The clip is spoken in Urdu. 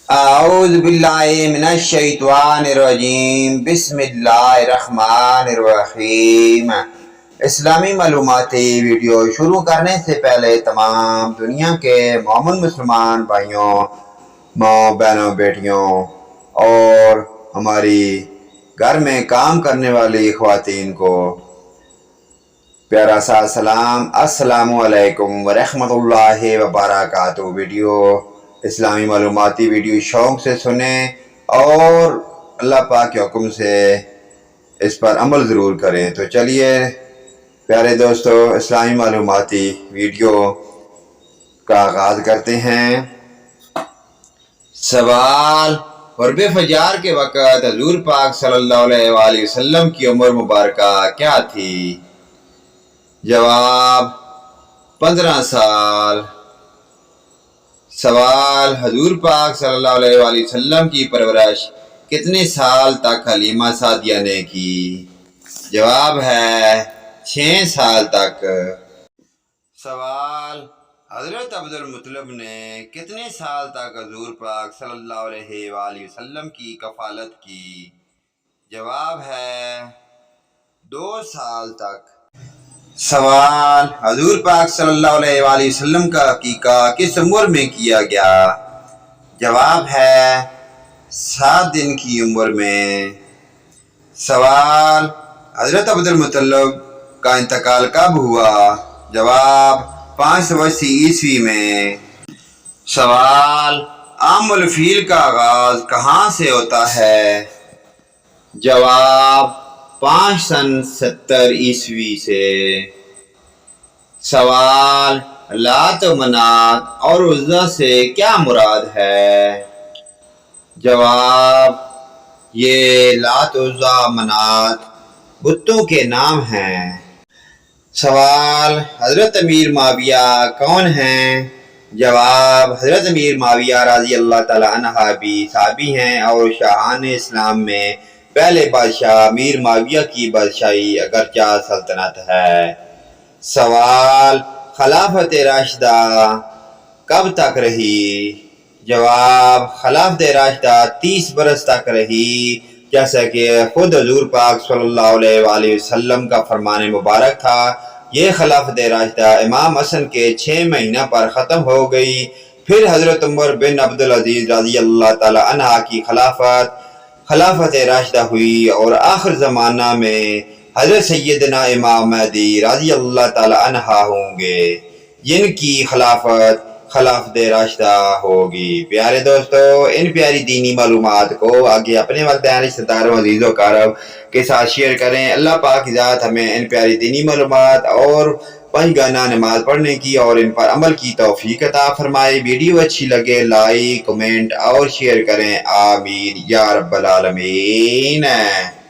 اعوذ باللہ من الشیطان الرجیم بسم اللہ الرحمن الرحیم۔ اسلامی معلوماتی ویڈیو شروع کرنے سے پہلے تمام دنیا کے مومن مسلمان بھائیوں، ماں بہنوں، بیٹیوں اور ہماری گھر میں کام کرنے والی خواتین کو پیارا سا سلام، السلام علیکم ورحمۃ اللہ وبرکاتہ۔ ویڈیو اسلامی معلوماتی ویڈیو شوق سے سنیں اور اللہ پاک کے حکم سے اس پر عمل ضرور کریں۔ تو چلیے پیارے دوستو، اسلامی معلوماتی ویڈیو کا آغاز کرتے ہیں۔ سوال: قرب فجر کے وقت حضور پاک صلی اللہ علیہ وآلہ وسلم کی عمر مبارکہ کیا تھی؟ جواب: 15 سال۔ سوال: حضور پاک صلی اللہ علیہ وآلہ وسلم کی پرورش کتنے سال تک حلیمہ سعدیہ نے کی؟ جواب ہے 6 سال تک۔ سوال: حضرت عبد المطلب نے کتنے سال تک حضور پاک صلی اللہ علیہ وآلہ وسلم کی کفالت کی؟ جواب ہے 2 سال تک۔ سوال: حضور پاک صلی اللہ علیہ وآلہ وسلم کا عقیقہ کس عمر میں کیا گیا؟ جواب ہے 7 دن کی عمر میں۔ سوال: حضرت عبد المطلب کا انتقال کب ہوا؟ جواب 580 عیسوی میں۔ سوال: عام الفیل کا آغاز کہاں سے ہوتا ہے؟ جواب 570 عیسوی سے۔ سوال: لات و منات اور عزیٰ سے کیا مراد ہے؟ جواب: یہ لات، عزیٰ، منات بتوں کے نام ہیں۔ سوال: حضرت امیر معاویہ کون ہیں؟ جواب: حضرت امیر معاویہ رضی اللہ تعالی عنہ بھی صحابی ہیں اور شاہان اسلام میں پہلے بادشاہ امیر معاویہ کی بادشاہی اگرچہ سلطنت ہے۔ سوال: خلافت راشدہ کب تک رہی؟ جواب: خلافت راشدہ 30 برس تک رہی، جیسا کہ خود حضور پاک صلی اللہ علیہ وآلہ وسلم کا فرمان مبارک تھا۔ یہ خلافت راشدہ امام حسن کے 6 مہینہ پر ختم ہو گئی، پھر حضرت عمر بن عبدالعزیز رضی اللہ تعالی عنہ کی خلافت راشدہ ہوئی اور آخر زمانہ میں حضرت سیدنا امام مہدی رضی اللہ تعالی عنہ ہوں گے، جن کی خلافت راشدہ ہوگی۔ پیارے دوستو، ان پیاری دینی معلومات کو آگے اپنے والدین، رشتہ داروں، عزیز و اقارب کے ساتھ شیئر کریں۔ اللہ پاک کی ذات ہمیں ان پیاری دینی معلومات اور 5 گانا نماز پڑھنے کی اور ان پر عمل کی توفیق عطا فرمائے۔ ویڈیو اچھی لگے لائک، کمنٹ اور شیئر کریں۔ آمین یا رب العالمین۔